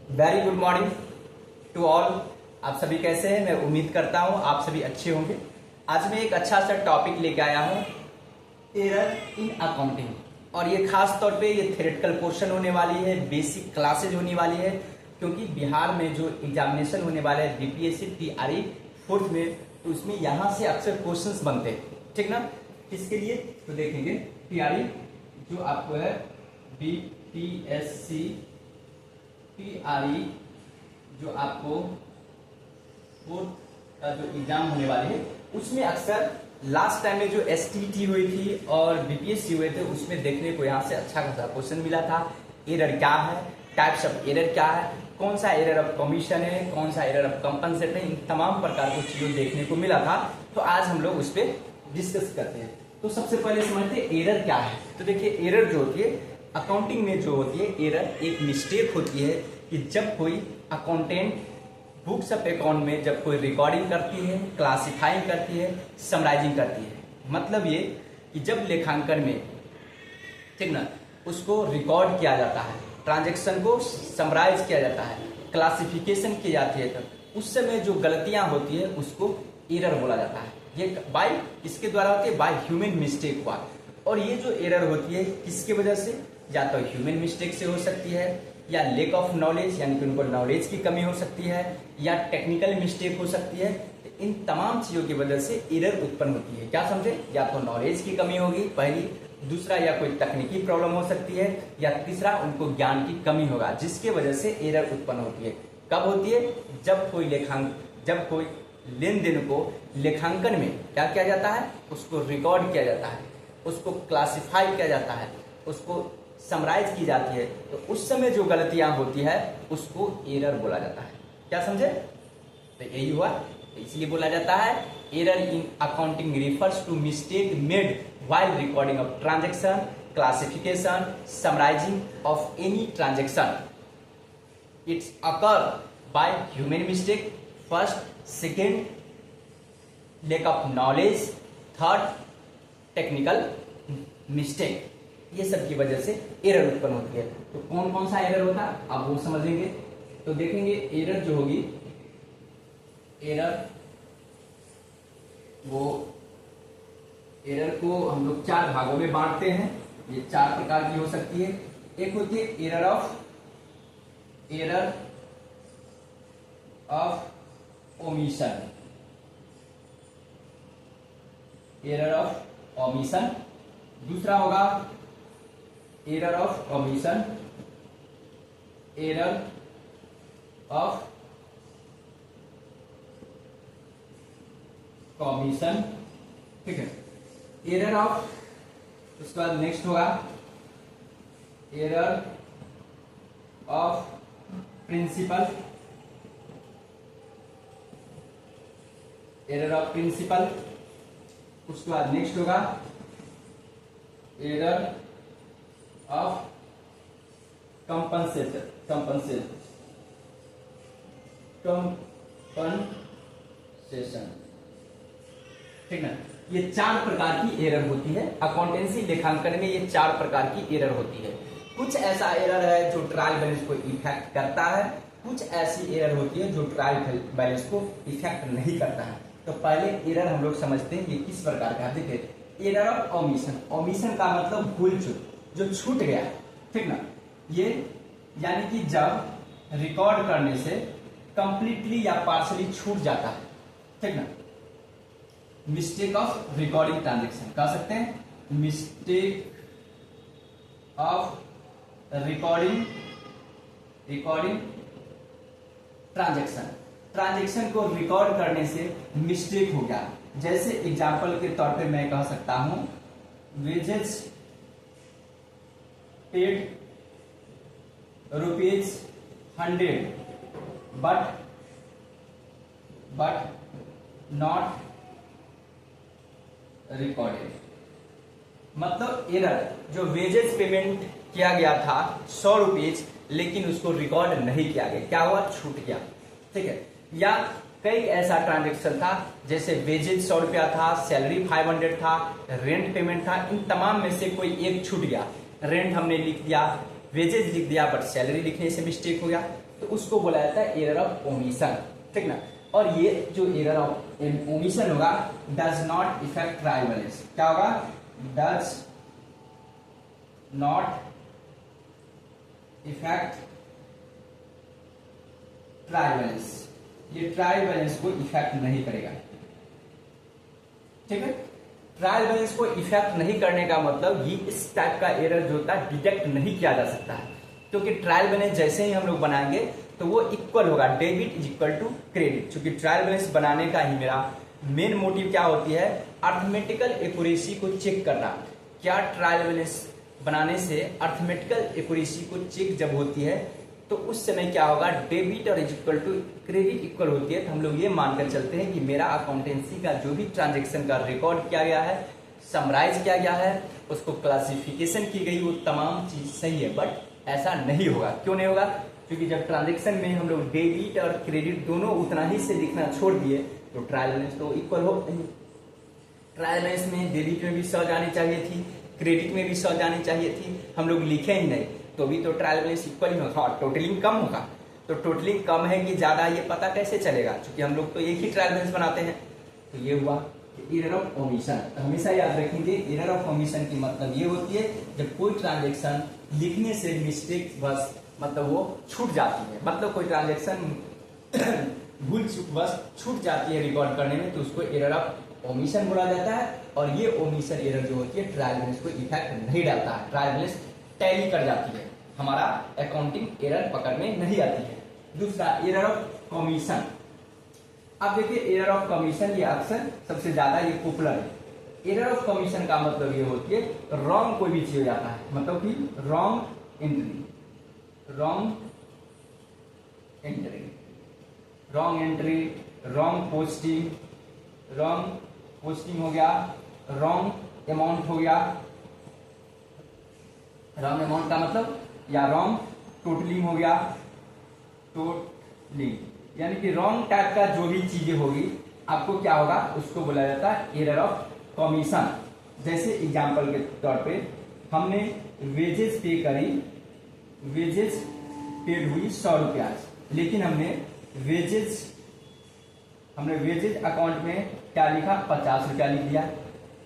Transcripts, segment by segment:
Very good morning to all. आप सभी कैसे हैं? मैं उम्मीद करता हूं आप सभी अच्छे होंगे। आज मैं एक अच्छा सा टॉपिक लेके आया हूं, एरर इन अकाउंटिंग। और ये खास तौर पे ये थ्योरेटिकल पोर्शन होने वाली है, बेसिक क्लासेज होने वाली है, क्योंकि बिहार में जो एग्जामिनेशन होने वाला है बीपीएससी टीआरई फोर्थ में, तो उसमें यहाँ से अक्सर क्वेश्चंस बनते हैं, ठीक ना। किसके लिए? तो देखेंगे टीआरई जो आपको है बीपीएससी टीआरई जो आपको फोर्थ का जो एग्जाम होने वाले है, उसमें अक्सर लास्ट टाइम में जो एसटीटी हुई थी और बीपीएससी हुए थे, उसमें देखने को यहाँ से अच्छा खासा क्वेश्चन मिला था। एरर क्या है, टाइप्स ऑफ एरर क्या है, कौन सा एरर ऑफ कमीशन है, कौन सा एरर ऑफ कंपनसेट है, इन तमाम प्रकार की चीजों देखने को मिला था। तो आज हम लोग उस पर डिस्कस करते हैं। तो सबसे पहले समझते हैं एरर क्या है। तो देखिए, एरर जो होती है अकाउंटिंग में जो होती है, एरर एक मिस्टेक होती है कि जब कोई अकाउंटेंट बुक्स ऑफ अकाउंट में जब कोई रिकॉर्डिंग करती है, क्लासिफाइंग करती है, समराइजिंग करती है, मतलब ये कि जब लेखांकन में, ठीक ना, उसको रिकॉर्ड किया जाता है, ट्रांजैक्शन को समराइज किया जाता है, क्लासिफिकेशन की जाती है, तब उस समय जो गलतियां होती है उसको एरर बोला जाता है। ये बाय किसके द्वारा होती है? बाय ह्यूमन मिस्टेक हुआ। और ये जो एरर होती है किसकी वजह से? या तो ह्यूमन मिस्टेक से हो सकती है, या लेक ऑफ नॉलेज यानी कि उनको नॉलेज की कमी हो सकती है, या टेक्निकल मिस्टेक हो सकती है। इन तमाम चीजों की वजह से एरर उत्पन्न होती है। क्या समझे? या तो नॉलेज की कमी होगी पहली, दूसरा या कोई तकनीकी प्रॉब्लम हो सकती है, या तीसरा उनको ज्ञान की कमी होगा, जिसके वजह से एरर उत्पन्न होती है। कब होती है? जब कोई लेन देन को लेखांकन में क्या किया जाता है, उसको रिकॉर्ड किया जाता है, उसको क्लासिफाई किया जाता है, उसको समराइज की जाती है, तो उस समय जो गलतियां होती है उसको एरर बोला जाता है। क्या समझे? तो यही हुआ, इसलिए बोला जाता है error in accounting refers to mistake made while recording of transaction, classification, summarizing of any transaction. It's occur by human mistake, first, second lack of knowledge, third technical mistake. ये सब की वजह से एरर उत्पन्न होती है। तो कौन कौन सा एरर होता है आप वो समझेंगे। तो देखेंगे एरर जो होगी, एरर को हम लोग चार भागों में बांटते हैं। ये चार प्रकार की हो सकती है। एक होती है error of omission, error of omission. दूसरा होगा error of commission, error of commission, ठीक है। एरर ऑफ, उसके बाद नेक्स्ट होगा error of principle, error of principle. उसके बाद नेक्स्ट होगा एरर ऑफ कंपनसेशन, ठीक ना। ये चार प्रकार की एरर होती है अकाउंटेंसी लेखांकन में। ये चार प्रकार की एरर होती है। कुछ ऐसा एरर है जो ट्रायल बैलेंस को इफेक्ट करता है, कुछ ऐसी एरर होती है जो ट्रायल बैलेंस को इफेक्ट नहीं करता है। तो पहले एरर हम लोग समझते हैं ये किस प्रकार का। देखिए, एरर ऑफ ओमिशन, ओमिशन का मतलब भूल चूक, जो छूट गया, ठीक ना। ये यानी कि जब रिकॉर्ड करने से कंप्लीटली या पार्शली छूट जाता है, ठीक ना। मिस्टेक ऑफ रिकॉर्डिंग ट्रांजेक्शन कह सकते हैं, मिस्टेक ऑफ रिकॉर्डिंग ट्रांजेक्शन को रिकॉर्ड करने से मिस्टेक हो गया। जैसे एग्जाम्पल के तौर पे मैं कह सकता हूं, wages paid ₹100 but not recorded. मतलब एरर, जो वेजेस पेमेंट किया गया था ₹100, लेकिन उसको रिकॉर्ड नहीं किया गया। क्या हुआ? छूट गया, ठीक है। या कई ऐसा ट्रांजेक्शन था, जैसे वेजेज ₹100 था, सैलरी 500 था, रेंट पेमेंट था, इन तमाम में से कोई एक छूट गया। रेंट हमने लिख दिया, वेजेज लिख दिया बट सैलरी लिखने से मिस्टेक हो गया, तो उसको बोला जाता है एरर ऑफ ओमिशन, ठीक ना। और ये जो एरर ऑफ ओमिशन होगा does not effect trial balance, क्या होगा, does not effect trial balance, ये ट्रायल बैलेंस को इफेक्ट नहीं करेगा, ठीक है। ट्रायल बैलेंस को इफेक्ट नहीं करने का मतलब ये इस टाइप का एरर जो होता है डिटेक्ट नहीं किया जा सकता है, क्योंकि ट्रायल बैलेंस जैसे ही हम लोग बनाएंगे तो वो इक्वल होगा, debit is equal to credit. क्योंकि ट्रायल बैलेंस बनाने का ही मेरा मेन मोटिव क्या होती है, अर्थमेटिकल एक्यूरेसी को चेक करना। क्या ट्रायल बैलेंस बनाने से अर्थमेटिकल एक्यूरेसी को चेक जब होती है तो उस समय क्या होगा, डेबिट और is equal to credit equal होती है, तो हम लोग ये मानकर चलते हैं कि मेरा अकाउंटेंसी का जो भी ट्रांजेक्शन का रिकॉर्ड किया गया है, समराइज किया गया है, उसको क्लासिफिकेशन की गई, वो तमाम चीज सही है। बट ऐसा नहीं होगा, क्यों नहीं होगा, क्योंकि जब ट्रांजेक्शन में हम लोग डेबिट और क्रेडिट दोनों उतना ही से लिखना छोड़ दिए तो ट्रायल बैलेंस तो इक्वल हो नहीं। ट्रायल बैलेंस में डेबिट में भी 100 जानी चाहिए थी, क्रेडिट में भी 100 जानी चाहिए थी, हम लोग लिखे ही नहीं, तो भी तो ट्रायल बैलेंस इक्वल ही होगा। टोटलिंग कम होगा, तो टोटलिंग कम है कि ज्यादा ये पता कैसे चलेगा, क्योंकि हम लोग तो एक ही ट्रायल बैलेंस बनाते हैं। तो ये हुआ एरर ऑफ ओमिशन। हमेशा याद रखेंगे एरर ऑफ ओमिशन की मतलब ये होती है जब कोई ट्रांजेक्शन लिखने से मिस्टेक बस मतलब वो छूट जाती है, मतलब कोई ट्रांजेक्शन भूल चूक बस छूट जाती है रिकॉर्ड करने में, तो उसको एरर ऑफ ओमिशन बोला जाता है। और ये ओमिशन एरर जो होती है ट्रायल बैलेंस को इफेक्ट नहीं डालता है, ट्रायल बैलेंस टैली कर जाती है, हमारा अकाउंटिंग एरर पकड़ में नहीं आती है। दूसरा एरर ऑफ कमीशन। अब देखिए एरर ऑफ कमीशन ये अक्सर सबसे ज्यादा ये पॉपुलर है। एरर ऑफ कमीशन का मतलब ये होती है रॉन्ग कोई भी चीज हो जाता है, मतलब कि wrong entry, wrong entry, wrong entry, wrong posting, wrong posting हो गया, रॉन्ग अमाउंट हो गया, रॉन्ग अमाउंट का मतलब या रॉन्ग टोटलिंग हो गया, टोटलिंग यानी कि रॉन्ग टाइप का जो भी चीजें होगी आपको क्या होगा, उसको बोला जाता है एरर ऑफ कमीशन। जैसे एग्जांपल के तौर पे हमने वेजेस पे करी, वेजेस पेड हुई 100 रुपया, लेकिन हमने वेजेस अकाउंट में क्या लिखा, 50 रुपया लिख दिया,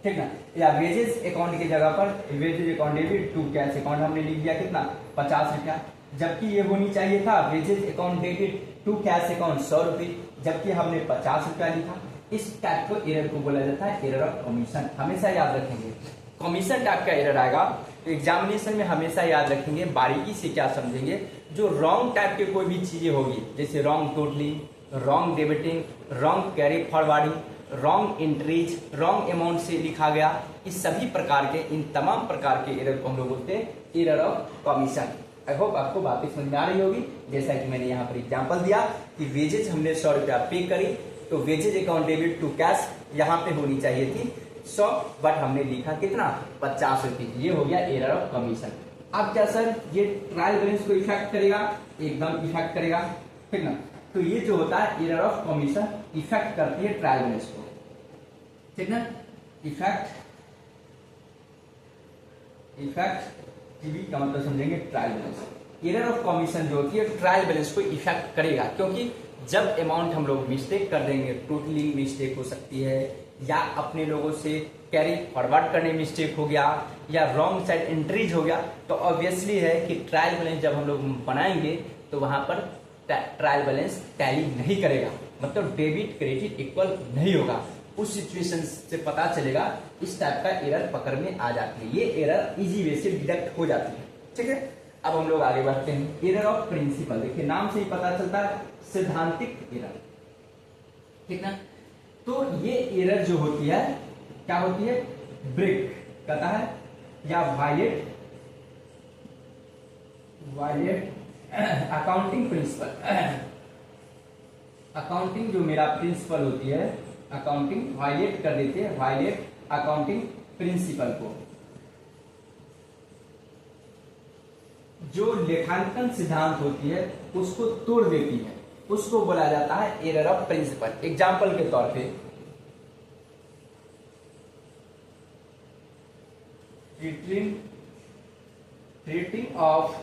ठीक ना। या वेजेस अकाउंट की जगह पर wages account debit to cash account हमने लिख दिया कितना, 50 रुपया, जबकि ये होनी चाहिए था wages account debit to cash account 100 रुपये, जबकि हमने 50 रुपया लिखा। इस टाइप को एरर को बोला जाता है एरर ऑफ कमीशन। हमेशा याद रखेंगे कमीशन टाइप का एरर आएगा तो एग्जामिनेशन में हमेशा याद रखेंगे, बारीकी से क्या समझेंगे, जो रॉन्ग टाइप के कोई भी चीजें होगी जैसे wrong totalling, wrong debiting, wrong carry forwarding, wrong entries, wrong amount से लिखा गया, इस सभी प्रकार के इन तमाम प्रकार के एरर को हम लोग बोलते हैं error of commission. I hope आपको बातें समझ में आ रही होगी। जैसा कि मैंने यहाँ पर एग्जांपल दिया कि वेजेज हमने 100 रुपया पे करी, तो wages account debit to cash यहाँ पे होनी चाहिए थी 100, बट हमने लिखा कितना, 50 रुपये, ये हो गया एरर ऑफ कमीशन। अब क्या सर ये ट्रायल बैलेंस को इफेक्ट करेगा, एकदम इफेक्ट करेगा, ठीक ना। तो ये जो होता है एरर ऑफ कमीशन इफेक्ट करती है ट्रायल बैलेंस को, ठीक ना। इफेक्ट टीवी का मतलब समझेंगे trial balance. Error of commission जो होती है ट्रायल बैलेंस को इफेक्ट करेगा, क्योंकि जब अमाउंट हम लोग मिस्टेक कर देंगे, टोटली मिस्टेक हो सकती है, या अपने लोगों से कैरी फॉरवर्ड करने मिस्टेक हो गया, या रॉन्ग साइड एंट्रीज हो गया, तो ऑब्वियसली है कि ट्रायल बैलेंस जब हम लोग बनाएंगे तो वहां पर ट्रायल बैलेंस टैली नहीं करेगा, मतलब डेबिट क्रेडिट इक्वल नहीं होगा। उस सिचुएशन से पता चलेगा इस टाइप का एरर पकड़ में आ जाती है, ये एरर इजी वे से डिटेक्ट हो जाती है, ठीक है। अब हम लोग आगे बढ़ते हैं। एरर ऑफ प्रिंसिपल, देखिए नाम से ही पता चलता है सैद्धांतिक एरर, ठीक ना। तो ये एरर जो होती है क्या होती है, ब्रेक कहता है या वायलेट अकाउंटिंग प्रिंसिपल। अकाउंटिंग जो मेरा प्रिंसिपल होती है, अकाउंटिंग वायलेट कर देती है, वायलेट अकाउंटिंग प्रिंसिपल को। जो लेखांकन सिद्धांत होती है उसको तोड़ देती है, उसको बोला जाता है एरर ऑफ प्रिंसिपल। एग्जाम्पल के तौर पे treating of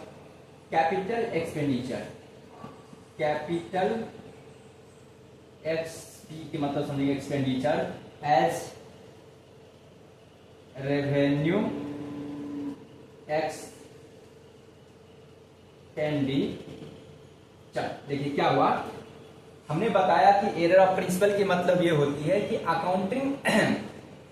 capital expenditure, capital XP के मतलब समझिए एक्सपेंडिचर एज रेवेन्यू एक्सपेंडिचर। देखिए क्या हुआ, हमने बताया कि एरर ऑफ प्रिंसिपल की मतलब ये होती है कि अकाउंटिंग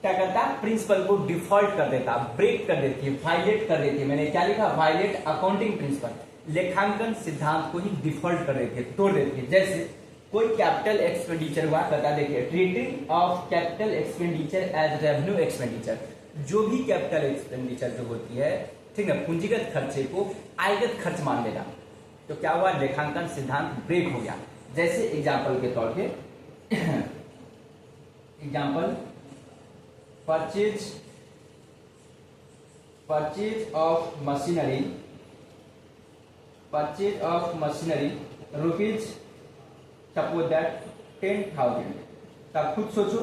क्या करता है, प्रिंसिपल को डिफॉल्ट कर देता, ब्रेक कर देती है, वायलेट कर देती है। मैंने क्या लिखा, वायलेट अकाउंटिंग प्रिंसिपल, लेखांकन सिद्धांत को ही डिफॉल्ट कर देती है, तोड़ देती है। जैसे कोई कैपिटल एक्सपेंडिचर हुआ, कहता देखिए treating of capital expenditure as revenue expenditure, जो भी कैपिटल एक्सपेंडिचर जो होती है, ठीक है, पूंजीगत खर्चे को आयगत खर्च मान लेगा, तो क्या हुआ, लेखांकन सिद्धांत ब्रेक हो गया। जैसे एग्जाम्पल के तौर पे example purchase of machinery rupees suppose that 10,000। तब खुद सोचो,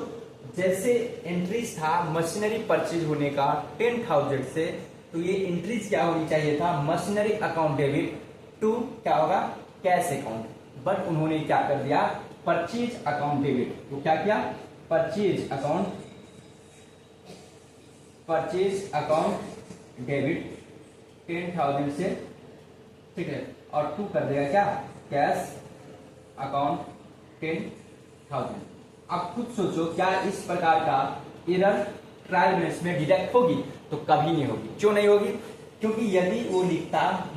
जैसे एंट्रीज था मशीनरी परचेज होने का 10,000 से, तो ये एंट्रीज क्या होनी चाहिए था, मशीनरी अकाउंट डेबिट टू क्या होगा, कैश अकाउंट, बट उन्होंने क्या कर दिया, परचेज अकाउंट डेबिट। तो क्या किया, परचेज अकाउंट डेबिट 10,000 से, ठीक है, और टू कर देगा क्या, कैश अकाउंट 10,000। अब खुद सोचो, क्या इस प्रकार का एरर ट्रायल बैलेंस में डिडक्ट होगी, तो कभी नहीं होगी। क्यों नहीं होगी, क्योंकि यदि वो लिखता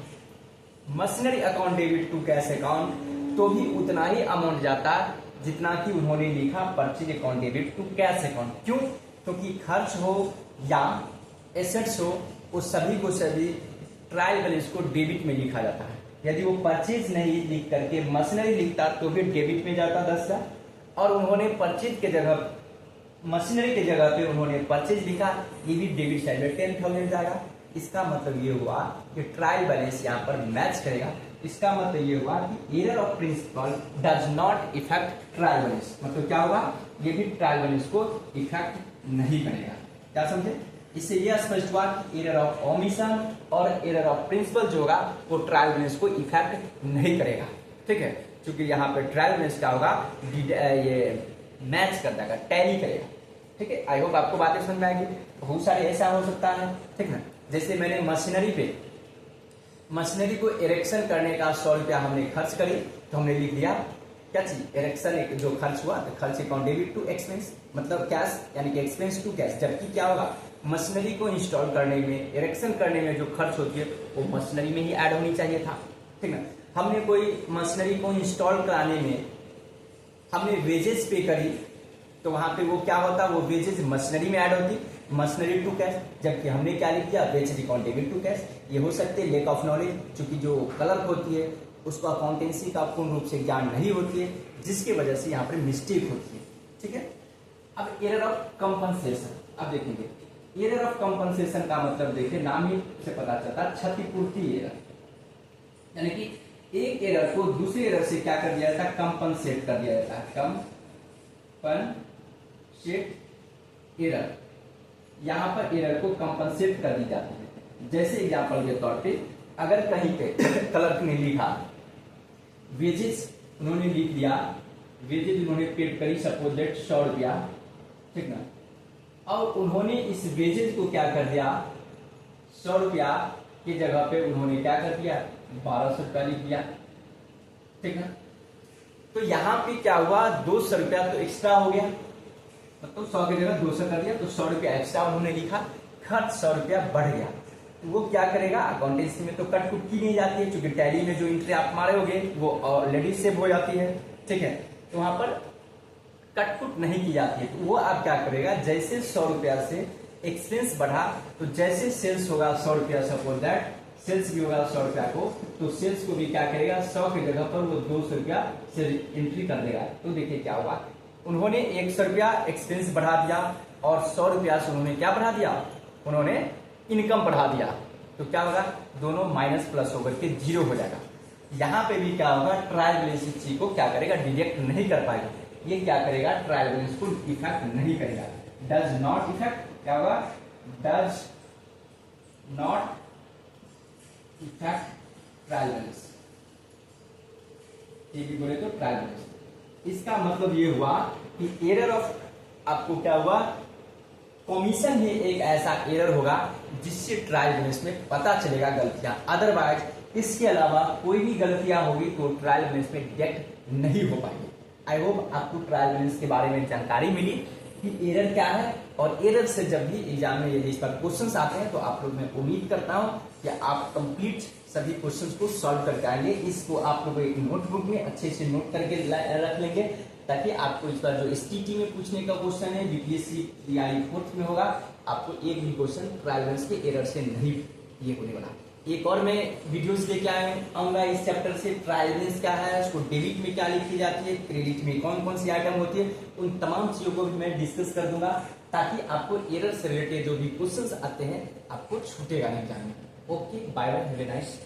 machinery account debit to cash account, तो भी उतना ही अमाउंट जाता जितना कि उन्होंने लिखा purchase account debit to cash account. क्यों, क्योंकि खर्च हो या एसेट्स हो, वो सभी को सभी ट्रायल बैलेंस को डेबिट में लिखा जाता है। यदि वो परचेज नहीं लिख करके मशीनरी लिखता, तो भी डेबिट में जाता 10,000, और उन्होंने परचेज के जगह मशीनरी के जगह पे उन्होंने परचेज लिखा, ये भी डेबिट साइड में 10,000 जाएगा। इसका मतलब ये हुआ कि ट्रायल बैलेंस यहाँ पर मैच करेगा। इसका मतलब ये हुआ कि error of principle does not effect trial balance, मतलब क्या होगा, ये भी ट्रायल बैलेंस को इफेक्ट नहीं करेगा। क्या समझे, इससे यह स्पष्ट हुआ कि एरर ऑफ ओमिशन और एरर ऑफ प्रिंसिपल जो होगा वो ट्रायल बैलेंस को इफेक्ट नहीं करेगा। ठीक है, क्योंकि यहाँ पे ट्रायल बैलेंस क्या होगा, ये मैच कर देगा, टैली करेगा। ठीक है, आई होप आपको बातें समझ में आएगी। बहुत सारे ऐसा हो सकता है, ठीक ना, जैसे मैंने मशीनरी को इरेक्शन करने का 100 रुपया हमने खर्च करी, तो हमने लिख दिया क्या चीज, इरेक्शन जो खर्च हुआ, तो खर्च अकाउंट डेबिट टू एक्सपेंस, मतलब कैश, यानी कि एक्सपेंस टू कैश। जबकि क्या होगा, मशीनरी को इंस्टॉल करने में, इरेक्शन करने में जो खर्च होती है वो मशीनरी में ही ऐड होनी चाहिए था। ठीक ना, हमने कोई मशीनरी को इंस्टॉल कराने में हमने वेजेस पे करी, तो वहां पे वो क्या होता, वो वेजेस मशीनरी में ऐड होती, मशीनरी टू कैश। जबकि हमने क्या लिख दिया, wages account debit to cash. ये हो सकते लेक ऑफ नॉलेज, चूंकि जो क्लर्क होती है उसको अकाउंटेंसी का पूर्ण रूप से ज्ञान नहीं होती है, जिसकी वजह से यहाँ पर मिस्टेक होती है। ठीक है, अब एरर ऑफ कंपनसेशन, अब देखेंगे एरर ऑफ कंपनसेशन का मतलब देखिए, नाम ही से पता चलता है, क्षतिपूर्ति एरर, यानी कि एक एरर को दूसरे एरर से क्या कर दिया जाता है, कंपनसेट कर दिया जाता है, कंपनसेट एरर। यहां पर एरर को कंपनसेट कर दी जाती है। जैसे एग्जांपल के तौर पे, अगर कहीं पे क्लर्क ने लिखा वेजेस, उन्होंने लिख दिया वेजेस, उन्होंने पेड करी सपोज दैट 100 रुपया, ठीक ना, और उन्होंने इस वेजेस को क्या कर दिया, 100 रुपया की जगह पे उन्होंने क्या कर दिया, 1200 रुपया लिख दिया। ठीक है, तो यहां पे क्या हुआ, 200 रुपया तो एक्स्ट्रा हो गया, मतलब 100 की जगह 200 कर दिया, तो 100 रुपया एक्स्ट्रा उन्होंने लिखा, खर्च 100 रुपया बढ़ गया। तो वो क्या करेगा, अकाउंटेंसी में तो कट कुट की नहीं जाती है, क्योंकि टैली में जो एंट्री आप मारे होगे वो ऑलरेडी सेव हो जाती है। ठीक है, तो वहां पर कटपुट नहीं की जाती है। तो वो आप क्या करेगा, जैसे 100 रुपया से एक्सपेंस बढ़ा, तो जैसे सेल्स होगा 100 रुपया, सपोज दैट सेल्स भी होगा 100 रुपया को, तो सेल्स को भी क्या करेगा, 100 की जगह पर वो 200 रुपया से एंट्री कर देगा। तो देखिए क्या हुआ, उन्होंने 100 रुपया एक्सपेंस बढ़ा दिया, और 100 रुपया से उन्होंने क्या बढ़ा दिया, उन्होंने इनकम बढ़ा दिया। तो क्या होगा, दोनों माइनस प्लस होकर के 0 हो जाएगा। यहाँ पे भी क्या होगा, ट्रायल बैलेंस इस चीज को क्या करेगा, डिडक्ट नहीं कर पाएगा। ये क्या करेगा, ट्रायल बैलेंस को इफेक्ट नहीं करेगा, डज नॉट इफेक्ट, क्या होगा, does not effect trial balance, ये भी बोले तो ट्रायल बैलेंस। इसका मतलब ये हुआ कि एरर ऑफ, आपको क्या हुआ, कमीशन ही एक ऐसा एरर होगा जिससे ट्रायल बैलेंस में पता चलेगा गलतियां, अदरवाइज इसके अलावा कोई भी गलतियां होगी तो ट्रायल बैलेंस में डिटेक्ट नहीं हो पाएगी। आई होप आपको ट्रायल बैलेंस के बारे में जानकारी मिली कि एरर क्या है, और एरर से जब भी एग्जाम में यदि इस पर क्वेश्चंस आते हैं तो आप लोग, मैं उम्मीद करता हूं कि आप कंप्लीट सभी क्वेश्चंस को सॉल्व करके आएंगे। इसको आप लोग एक नोटबुक में अच्छे से नोट करके रख लेंगे, ताकि आपको इस बार जो एसटीटी में पूछने का क्वेश्चन है, बीपीएससी तैयारी फोर्थ में होगा, आपको एक भी क्वेश्चन ट्रायल बैलेंस के एरर से नहीं ये होने वाला। एक और मैं वीडियोस लेके आऊंगा इस चैप्टर से, ट्रायल बैलेंस क्या है, उसको डेबिट में क्या लिखी जाती है, क्रेडिट में कौन कौन सी आइटम होती है, उन तमाम चीजों को भी मैं डिस्कस कर दूंगा, ताकि आपको एरर से रिलेटेड जो भी क्वेश्चंस आते हैं आपको छूटेगा नहीं एग्जाम में। Okay, bye bye, have a nice